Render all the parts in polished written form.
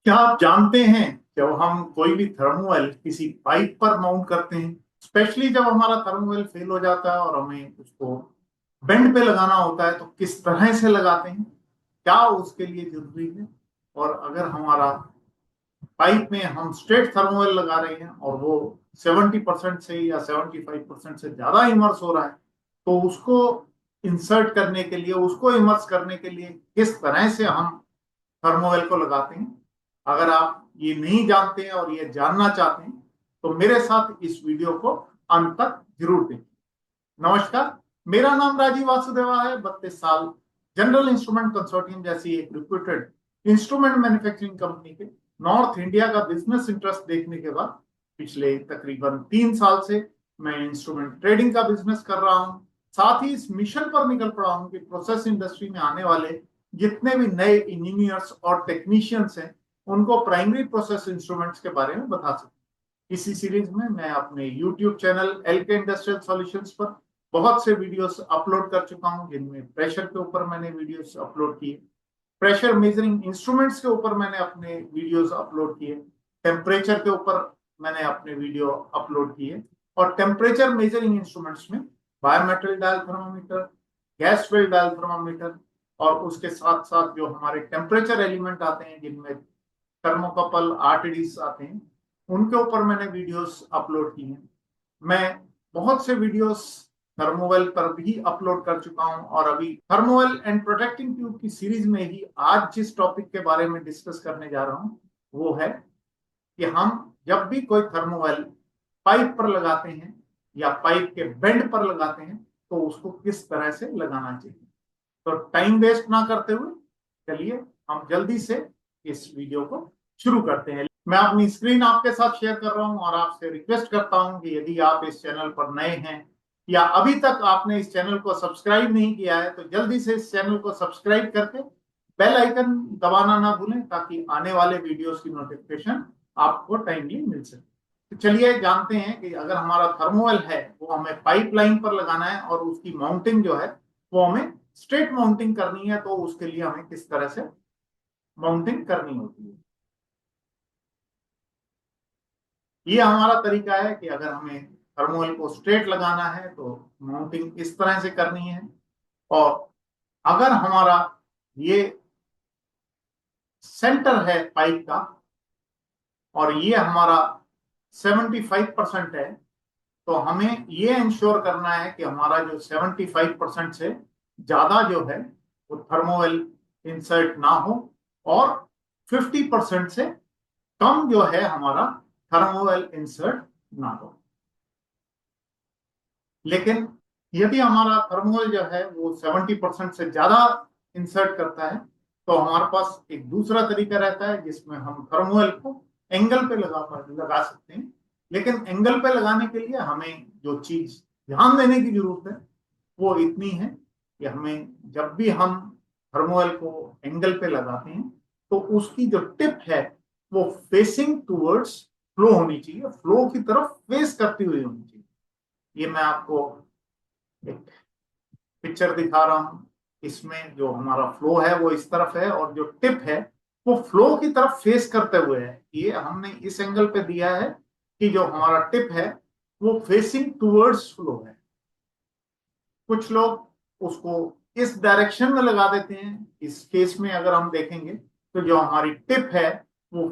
क्या आप जानते हैं जब हम कोई भी थर्मोवेल किसी पाइप पर माउंट करते हैं, स्पेशली जब हमारा थर्मोवेल फेल हो जाता है और हमें उसको बेंड पे लगाना होता है, तो किस तरह से लगाते हैं, क्या उसके लिए जरूरी है। और अगर हमारा पाइप में हम स्ट्रेट थर्मोवेल लगा रहे हैं और वो 70% से या 75% से ज्यादा इमर्स हो रहा है, तो उसको इंसर्ट करने के लिए, उसको इमर्स करने के लिए किस तरह से हम थर्मोवेल को लगाते हैं। अगर आप ये नहीं जानते हैं और ये जानना चाहते हैं, तो मेरे साथ इस वीडियो को अंत तक जरूर देखें। नमस्कार, मेरा नाम राजीव वासुदेवा है। 32 साल जनरल इंस्ट्रूमेंट कंसोर्टियम जैसी एक रिप्यूटेड इंस्ट्रूमेंट मैन्युफैक्चरिंग कंपनी के नॉर्थ इंडिया का बिजनेस इंटरेस्ट देखने के बाद पिछले तकरीबन 3 साल से मैं इंस्ट्रूमेंट ट्रेडिंग का बिजनेस कर रहा हूं। साथ ही इस मिशन पर निकल पड़ा हूं कि प्रोसेस इंडस्ट्री में आने वाले जितने भी नए इंजीनियर्स और टेक्नीशियंस हैं, उनको प्राइमरी प्रोसेस इंस्ट्रूमेंट्स के बारे में बता सकूं। इसी सीरीज में मैं अपने YouTube channel LK industrial solutions पर बहुत से वीडियोस अपलोड कर चुका हूं, जिनमें प्रेशर के ऊपर मैंने वीडियोस अपलोड किए, प्रेशर मेजरिंग इंस्ट्रूमेंट्स के ऊपर मैंने अपने वीडियोस अपलोड किए, टेम्परेचर के ऊपर मैंने अपने वीडियो अपलोड किए, और टेम्परेचर मेजरिंग इंस्ट्रूमेंट्स में biometric dial thermometer, gas filled dial thermometer, और उसके साथ साथ जो हमारे टेम्परेचर एलिमेंट आते हैं, जिनमें थर्मोकपल आरटीडीज आते हैं, उनके ऊपर मैंने वीडियोस अपलोड किए हैं। मैं बहुत से वीडियोस थर्मोवेल पर भी अपलोड कर चुका हूं, और अभी थर्मोवेल एंड प्रोटेक्टिंग ट्यूब की सीरीज में ही आज जिस टॉपिक के बारे में डिस्कस करने जा रहा हूं, वो है कि हम जब भी कोई थर्मोवेल पाइप पर लगाते हैं या पाइप के बेंड पर लगाते हैं, तो उसको किस तरह से लगाना चाहिए। तो टाइम वेस्ट ना करते हुए चलिए हम जल्दी से इस वीडियो को शुरू करते हैं। मैं अपनी स्क्रीन आपके साथ शेयर कर रहा हूं और आपसे रिक्वेस्ट करता हूं कि यदि आप इस चैनल पर नए हैं या अभी तक आपने इस चैनल को सब्सक्राइब नहीं किया है, तो जल्दी से इस चैनल को सब्सक्राइब करके बेल आइकन दबाना ना भूलें, ताकि आने वाले वीडियोस की नोटिफिकेशन आपको टाइमली मिल सके। तो चलिए जानते हैं कि अगर हमारा थर्मोवेल है, वो हमें पाइपलाइन पर लगाना है और उसकी माउंटिंग जो है वो हमें स्ट्रेट माउंटिंग करनी है, तो उसके लिए हमें किस तरह से माउंटिंग करनी होती है। ये हमारा तरीका है कि अगर हमें थर्मोवेल को स्ट्रेट लगाना है तो माउंटिंग इस तरह से करनी है। और अगर हमारा ये सेंटर है पाइप का और ये हमारा 75% है, तो हमें ये इंश्योर करना है कि हमारा जो 75% से ज्यादा जो है वो थर्मोवेल इंसर्ट ना हो, और 50% से कम जो है हमारा थर्मोवेल इंसर्ट ना हो। लेकिन यदि हमारा थर्मोवेल जो है वो 70% से ज्यादा इंसर्ट करता है, तो हमारे पास एक दूसरा तरीका रहता है जिसमें हम थर्मोवेल को एंगल पे लगा सकते हैं। लेकिन एंगल पे लगाने के लिए हमें जो चीज ध्यान देने की जरूरत है वो इतनी है कि हमें जब भी हम थर्मोवेल को एंगल पे लगाते हैं, तो उसकी जो टिप है वो फेसिंग टूवर्ड्स फ्लो होनी चाहिए, फ्लो की तरफ फेस करती हुई होनी चाहिए। ये मैं आपको एक पिक्चर दिखा रहा हूं। इसमें जो हमारा फ्लो है वो इस तरफ है, और जो टिप है वो फ्लो की तरफ फेस करते हुए है। ये हमने इस एंगल पे दिया है कि जो हमारा टिप है वो फेसिंग टूवर्ड्स फ्लो है। कुछ लोग उसको इस डायरेक्शन में लगा देते हैं। इस केस में अगर हम देखेंगे तो जो हमारी टिप है वो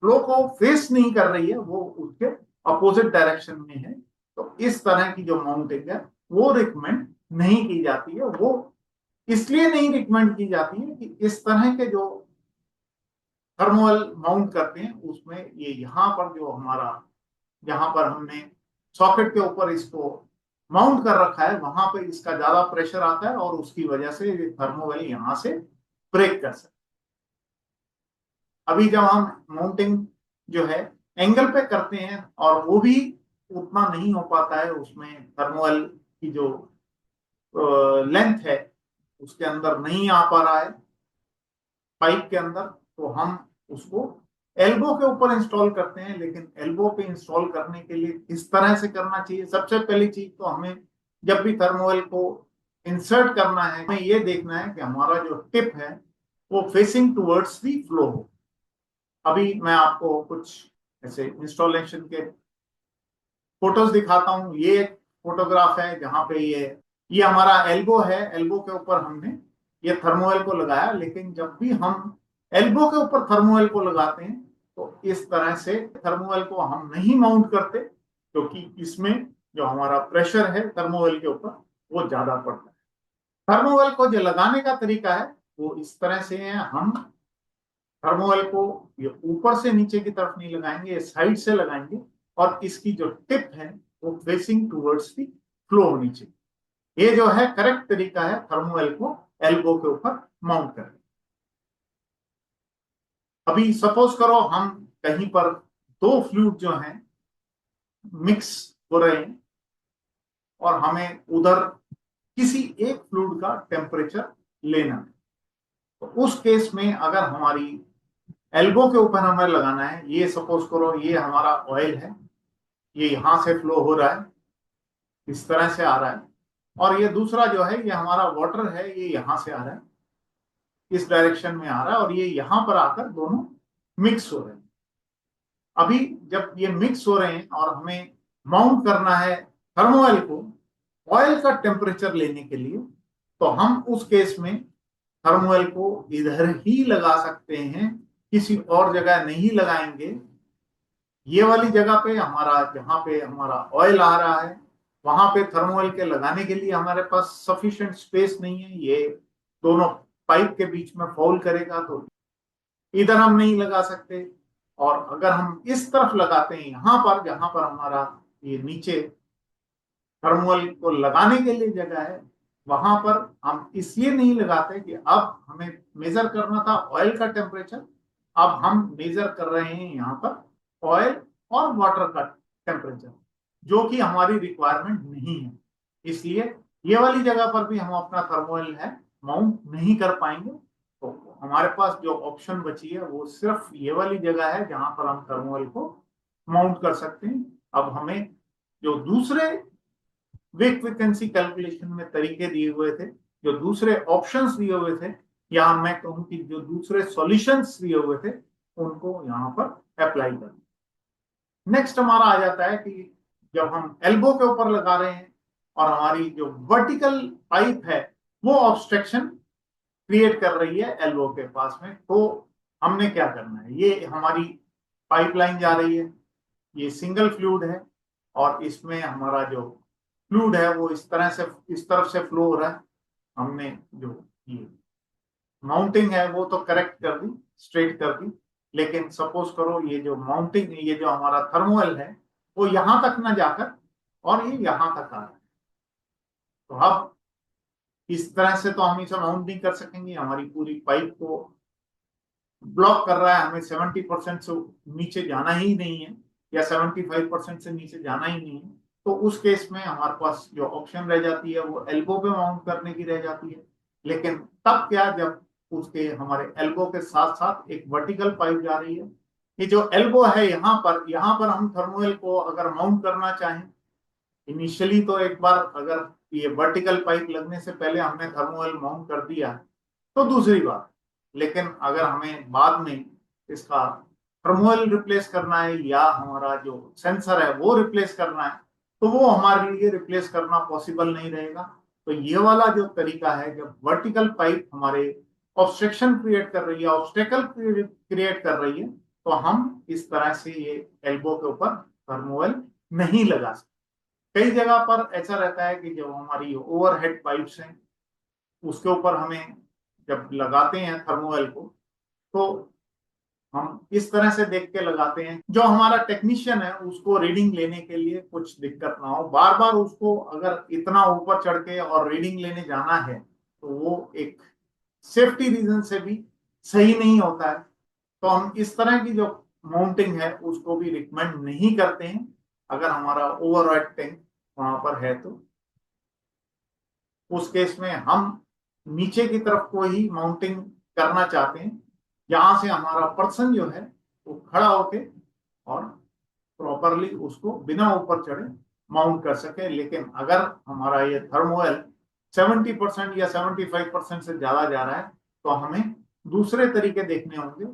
फ्लो को फेस नहीं कर रही है, वो उसके अपोजिट डायरेक्शन में है। तो इस तरह की जो माउंटिंग है वो रिकमेंड नहीं की जाती है। वो इसलिए नहीं रिकमेंड की जाती है कि इस तरह के जो थर्मल माउंट करते हैं उसमें ये यहाँ पर जो हमारा, जहां पर हमने सॉकेट के ऊपर इसको माउंट कर रखा है, वहां पे इसका ज्यादा प्रेशर आता है और उसकी वजह से ये थर्मोवेल यहां से ब्रेक कर सकते। अभी जब हम माउंटिंग जो है एंगल पे करते हैं, और वो भी उतना नहीं हो पाता है, उसमें थर्मोवेल की जो लेंथ है उसके अंदर नहीं आ पा रहा है पाइप के अंदर, तो हम उसको एल्बो के ऊपर इंस्टॉल करते हैं। लेकिन एल्बो पे इंस्टॉल करने के लिए किस तरह से करना चाहिए, सबसे पहली चीज तो हमें जब भी थर्मोवेल को इंसर्ट करना है, हमें ये देखना है कि हमारा जो टिप है वो फेसिंग टुवर्ड्स दी फ्लो हो। अभी मैं आपको कुछ ऐसे इंस्टॉलेशन के फोटोज दिखाता हूँ। ये एक फोटोग्राफ है जहाँ पे ये हमारा एल्बो है। एल्बो के ऊपर हमने ये थर्मोवेल को लगाया, लेकिन जब भी हम एल्बो के ऊपर थर्मोवेल को लगाते हैं तो इस तरह से थर्मोवेल को हम नहीं माउंट करते, क्योंकि इसमें जो हमारा प्रेशर है थर्मोवेल के ऊपर वो ज्यादा पड़ता है। थर्मोवेल को जो लगाने का तरीका है वो इस तरह से है। हम थर्मोवेल को ये ऊपर से नीचे की तरफ नहीं लगाएंगे, ये साइड से लगाएंगे, और इसकी जो टिप है वो फेसिंग टूवर्ड्स दी फ्लो होनी चाहिए। ये जो है करेक्ट तरीका है थर्मोवेल को एल्बो के ऊपर माउंट करने। अभी सपोज करो हम कहीं पर दो फ्लूइड जो हैं मिक्स हो रहे हैं और हमें उधर किसी एक फ्लूइड का टेम्परेचर लेना है। तो उस केस में अगर हमारी एल्बो के ऊपर हमें लगाना है, ये सपोज करो ये हमारा ऑयल है, ये यहां से फ्लो हो रहा है, इस तरह से आ रहा है, और ये दूसरा जो है ये हमारा वाटर है, ये यहां से आ रहा है, इस डायरेक्शन में आ रहा है, और ये यहां पर आकर दोनों मिक्स हो रहे हैं। अभी जब ये मिक्स हो रहे हैं और हमें माउंट करना है थर्मोऑयल को ऑयल का टेम्परेचर लेने के लिए, तो हम उस केस में थर्मोऑयल को इधर ही लगा सकते हैं, किसी और जगह नहीं लगाएंगे। ये वाली जगह पे हमारा जहां पे हमारा ऑयल आ रहा है वहां पे थर्मोऑयल के लगाने के लिए हमारे पास सफिशिएंट स्पेस नहीं है, ये दोनों पाइप के बीच में फॉल करेगा, तो इधर हम नहीं लगा सकते। और अगर हम इस तरफ लगाते हैं यहां पर जहां पर हमारा ये नीचे थर्मोल को लगाने के लिए जगह है, वहां पर हम इसलिए नहीं लगाते कि अब हमें मेजर करना था ऑयल का टेम्परेचर, अब हम मेजर कर रहे हैं यहाँ पर ऑयल और वाटर का टेम्परेचर, जो कि हमारी रिक्वायरमेंट नहीं है। इसलिए ये वाली जगह पर भी हम अपना थर्मोल है माउंट नहीं कर पाएंगे। तो हमारे पास जो ऑप्शन बची है वो सिर्फ ये वाली जगह है जहां पर हम थर्मोल को माउंट कर सकते हैं। अब हमें जो दूसरे वेक फ्रीक्वेंसी कैलकुलेशन में तरीके दिए हुए थे, जो दूसरे ऑप्शंस दिए हुए थे, या मैं कहूं कि जो दूसरे सॉल्यूशंस दिए हुए थे, उनको यहाँ पर अप्लाई कर। नेक्स्ट हमारा आ जाता है कि जब हम एल्बो के ऊपर लगा रहे हैं और हमारी जो वर्टिकल पाइप है वो ऑब्स्ट्रक्शन क्रिएट कर रही है एल्बो के पास में, तो हमने क्या करना है। ये हमारी पाइपलाइन जा रही है, ये सिंगल फ्लूइड है, और इसमें हमारा जो फ्लूइड है वो इस तरह से इस तरफ से फ्लो हो रहा है। हमने जो ये माउंटिंग है वो तो करेक्ट कर दी, स्ट्रेट कर दी, लेकिन सपोज करो ये जो माउंटिंग ये जो हमारा थर्मोवेल है वो यहां तक ना जाकर और ये यहां तक आ रहा है, तो अब इस तरह से तो हम इसे माउंट नहीं कर सकेंगे, हमारी पूरी पाइप को ब्लॉक कर रहा है, हमें 70% से नीचे जाना ही नहीं है, या 75% से नीचे जाना ही नहीं है। तो उस केस में हमारे पास जो ऑप्शन रह जाती है वो एल्बो पे माउंट करने की रह जाती है। लेकिन तब क्या, जब उसके हमारे एल्बो के साथ साथ एक वर्टिकल पाइप जा रही है, ये जो एल्बो है यहाँ पर हम थर्मोवेल को अगर माउंट करना चाहें, इनिशियली तो एक बार अगर ये वर्टिकल पाइप लगने से पहले हमने थर्मोवेल माउंट कर दिया तो दूसरी बात, लेकिन अगर हमें बाद में इसका थर्मोवेल रिप्लेस करना है या हमारा जो सेंसर है वो रिप्लेस करना है, तो वो हमारे लिए रिप्लेस करना पॉसिबल नहीं रहेगा। तो ये वाला जो तरीका है, जब वर्टिकल पाइप हमारे ऑब्स्ट्रक्शन क्रिएट कर रही है, ऑब्स्टेकल क्रिएट कर रही है, तो हम इस तरह से ये एल्बो के ऊपर थर्मोवेल नहीं लगा सकते। कई जगह पर ऐसा रहता है कि जब हमारी ओवरहेड पाइप्स हैं उसके ऊपर हमें जब लगाते हैं थर्मोवेल को, तो हम इस तरह से देख के लगाते हैं, जो हमारा टेक्नीशियन है उसको रीडिंग लेने के लिए कुछ दिक्कत ना हो। बार बार उसको अगर इतना ऊपर चढ़ के और रीडिंग लेने जाना है तो वो एक सेफ्टी रीजन से भी सही नहीं होता है। तो हम इस तरह की जो माउंटिंग है उसको भी रिकमेंड नहीं करते हैं अगर हमारा ओवरऑल टैंक वहां पर है तो। उस केस में हम नीचे की तरफ को ही माउंटिंग करना चाहते हैं, जहां से हमारा पर्सन जो है वो खड़ा होके और प्रॉपरली उसको बिना ऊपर चढ़े माउंट कर सके। लेकिन अगर हमारा ये थर्मोवेल 70% या 75% से ज्यादा जा रहा है तो हमें दूसरे तरीके देखने होंगे।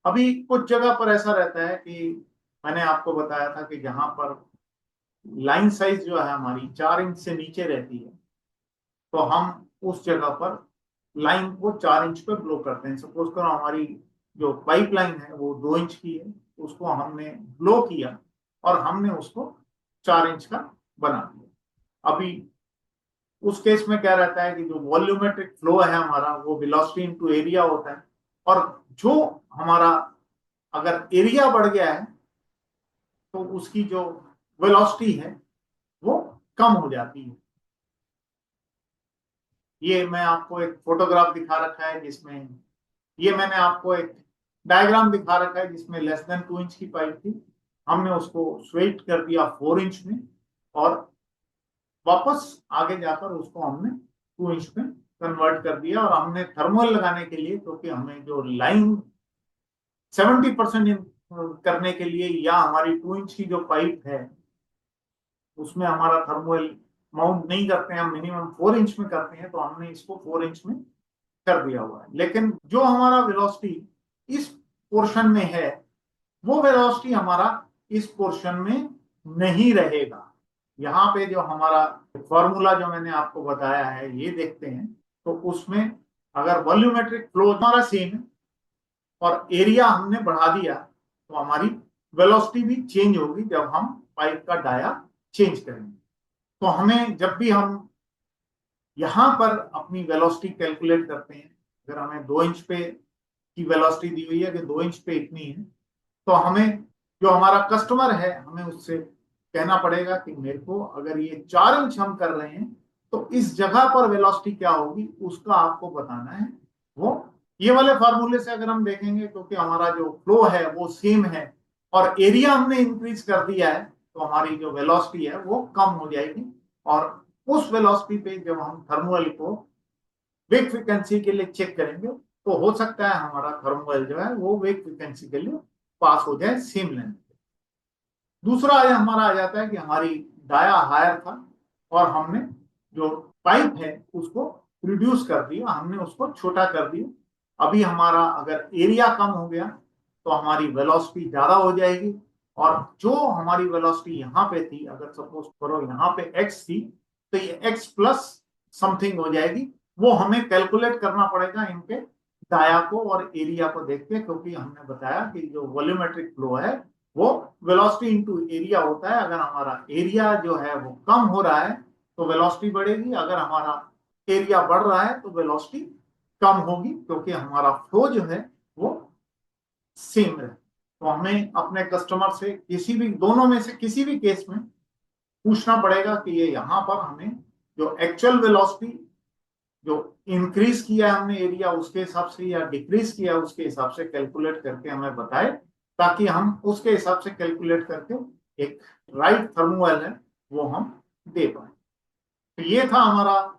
अभी कुछ जगह पर ऐसा रहता है कि मैंने आपको बताया था कि जहां पर लाइन साइज जो है हमारी 4 इंच से नीचे रहती है, तो हम उस जगह पर लाइन को 4 इंच पे ब्लो करते हैं। सपोज करो हमारी जो पाइप लाइन है वो 2 इंच की है, उसको हमने ब्लो किया और हमने उसको 4 इंच का बना दिया। अभी उस केस में क्या रहता है कि जो वॉल्यूमेट्रिक फ्लो है हमारा वो वेलोसिटी इनटू एरिया होता है, और जो हमारा अगर एरिया बढ़ गया है तो उसकी जो वेलोसिटी है वो कम हो जाती है। ये मैं आपको एक फोटोग्राफ दिखा रखा है जिसमें, ये मैंने आपको एक डायग्राम दिखा रखा है जिसमें लेस देन 2 इंच की पाइप थी, हमने उसको स्वेट कर दिया 4 इंच में, और वापस आगे जाकर उसको हमने 2 इंच में कन्वर्ट कर दिया। और हमने थर्मल लगाने के लिए, क्योंकि हमें जो लाइन 70% करने के लिए, या हमारी 2 इंच की जो पाइप है उसमें हमारा थर्मल माउंट नहीं करते हैं, हम मिनिमम 4 इंच में करते हैं, तो हमने इसको 4 इंच में कर दिया हुआ है। लेकिन जो हमारा वेलोसिटी इस पोर्शन में है वो वेलोसिटी हमारा इस पोर्शन में नहीं रहेगा। यहाँ पे जो हमारा फॉर्मूला जो मैंने आपको बताया है ये देखते हैं, तो उसमें अगर वॉल्यूमेट्रिक फ्लो हमारा सेम है और एरिया हमने बढ़ा दिया, तो हमारी वेलोसिटी भी चेंज होगी जब हम पाइप का डाया चेंज करेंगे। तो हमें जब भी हम यहाँ पर अपनी वेलोसिटी कैलकुलेट करते हैं, अगर हमें 2 इंच पे की वेलोसिटी दी हुई है कि 2 इंच पे इतनी है, तो हमें जो हमारा कस्टमर है हमें उससे कहना पड़ेगा कि मेरे को अगर ये 4 इंच हम कर रहे हैं तो इस जगह पर वेलोसिटी क्या होगी उसका आपको बताना है। वो ये वाले फार्मूले से अगर हम देखेंगे, क्योंकि हमारा जो फ्लो है वो सेम है और एरिया हमने इंक्रीज कर दिया है, तो हमारी जो वेलोसिटी है वो कम हो जाएगी। और उस वेलोसिटी पे जब हम थर्मल को वेक फ्रीक्वेंसी के लिए चेक करेंगे, तो हो सकता है हमारा थर्मल जो है वो वेक फ्रीक्वेंसी के लिए पास हो जाए सेम लेंथ। दूसरा हमारा आ जाता है कि हमारी डाया हायर था और हमने जो पाइप है उसको रिड्यूस कर दिया, हमने उसको छोटा कर दिया। अभी हमारा अगर एरिया कम हो गया तो हमारी वेलोसिटी ज्यादा हो जाएगी, और जो हमारी वेलोसिटी यहाँ पे थी, अगर सपोज करो यहाँ पे x थी, तो ये x प्लस समथिंग हो जाएगी। वो हमें कैलकुलेट करना पड़ेगा इनके डाया को और एरिया को देख के, क्योंकि हमने बताया कि जो वॉल्यूमेट्रिक फ्लो है वो वेलोसिटी इनटू एरिया होता है। अगर हमारा एरिया जो है वो कम हो रहा है तो वेलोसिटी बढ़ेगी, अगर हमारा एरिया बढ़ रहा है तो वेलोसिटी कम होगी, क्योंकि हमारा फ्लो जो है वो सेम है। तो हमें अपने कस्टमर से किसी भी दोनों में से किसी भी केस में पूछना पड़ेगा कि ये यहाँ पर हमें जो एक्चुअल वेलोसिटी जो इंक्रीज किया है हमने एरिया उसके हिसाब से या डिक्रीज किया है उसके हिसाब से कैलकुलेट करके हमें बताए, ताकि हम उसके हिसाब से कैलकुलेट करके एक राइट थर्मोवेल है वो हम दे पाए। तो ये था हमारा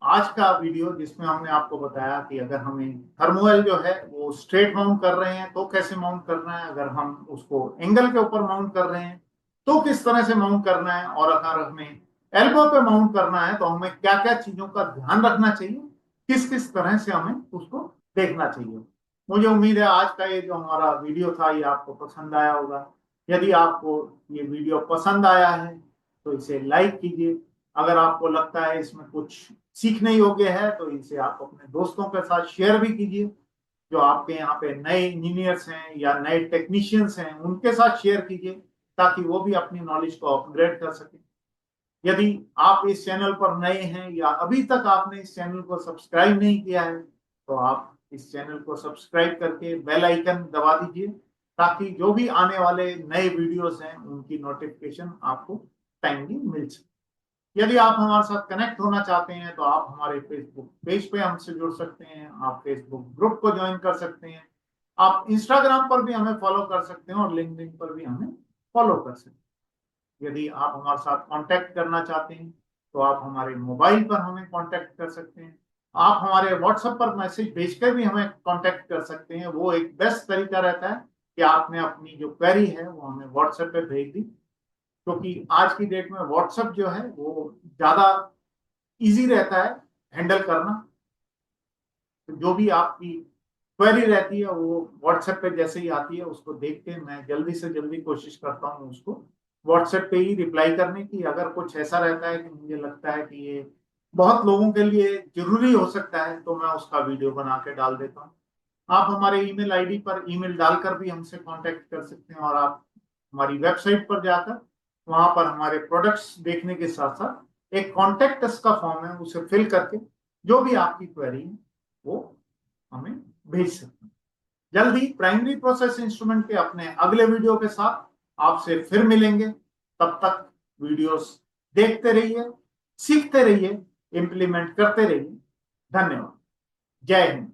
आज का वीडियो जिसमें हमने आपको बताया कि अगर हमें थर्मोवेल जो है वो स्ट्रेट माउंट कर रहे हैं तो कैसे माउंट करना है, अगर हम उसको एंगल के ऊपर माउंट कर रहे हैं तो किस तरह से माउंट करना है, और अगर हमें एल्बो पे माउंट करना है तो हमें क्या क्या चीजों का ध्यान रखना चाहिए, किस किस तरह से हमें उसको देखना चाहिए। मुझे उम्मीद है आज का ये जो हमारा वीडियो था ये आपको पसंद आया होगा। यदि आपको ये वीडियो पसंद आया है तो इसे लाइक कीजिए। अगर आपको लगता है इसमें कुछ सीखने योग्य है तो इसे आप अपने दोस्तों के साथ शेयर भी कीजिए, जो आपके यहाँ पे नए इंजीनियर्स हैं या नए टेक्नीशियंस हैं उनके साथ शेयर कीजिए, ताकि वो भी अपनी नॉलेज को अपग्रेड कर सके। यदि आप इस चैनल पर नए हैं या अभी तक आपने इस चैनल को सब्सक्राइब नहीं किया है तो आप इस चैनल को सब्सक्राइब करके बेल आइकन दबा दीजिए, ताकि जो भी आने वाले नए वीडियोस हैं उनकी नोटिफिकेशन आपको टाइमली मिल सके। यदि आप हमारे साथ कनेक्ट होना चाहते हैं तो आप हमारे फेसबुक पेज पे हमसे जुड़ सकते हैं, आप फेसबुक ग्रुप को ज्वाइन कर सकते हैं, आप इंस्टाग्राम पर भी हमें फॉलो कर सकते हैं और लिंक्डइन पर भी हमें फॉलो कर सकते हैं। यदि आप हमारे साथ कांटेक्ट करना चाहते हैं तो आप हमारे मोबाइल पर हमें कांटेक्ट कर सकते हैं, आप हमारे व्हाट्सएप पर मैसेज भेजकर भी हमें कांटेक्ट कर सकते हैं। वो एक बेस्ट तरीका रहता है कि आपने अपनी जो क्वेरी है वो हमें व्हाट्सएप पे भेज दी, क्योंकि आज की डेट में व्हाट्सएप जो है वो ज्यादा इजी रहता है हैंडल करना। तो जो भी आपकी क्वेरी रहती है वो व्हाट्सएप पे जैसे ही आती है उसको देख के मैं जल्दी से जल्दी कोशिश करता हूँ उसको व्हाट्सएप पे ही रिप्लाई करने की। अगर कुछ ऐसा रहता है कि मुझे लगता है कि ये बहुत लोगों के लिए जरूरी हो सकता है तो मैं उसका वीडियो बना के डाल देता हूँ। आप हमारे ईमेल आईडी पर ईमेल डालकर भी हमसे कांटेक्ट कर सकते हैं, और आप हमारी वेबसाइट पर जाकर वहां पर हमारे प्रोडक्ट्स देखने के साथ साथ एक कॉन्टेक्ट अस का फॉर्म है, उसे फिल करके जो भी आपकी क्वेरी है वो हमें भेज सकते हैं। जल्दी प्राइमरी प्रोसेस इंस्ट्रूमेंट के अपने अगले वीडियो के साथ आपसे फिर मिलेंगे। तब तक वीडियोस देखते रहिए, सीखते रहिए, इंप्लीमेंट करते रहिए। धन्यवाद। जय हिंद।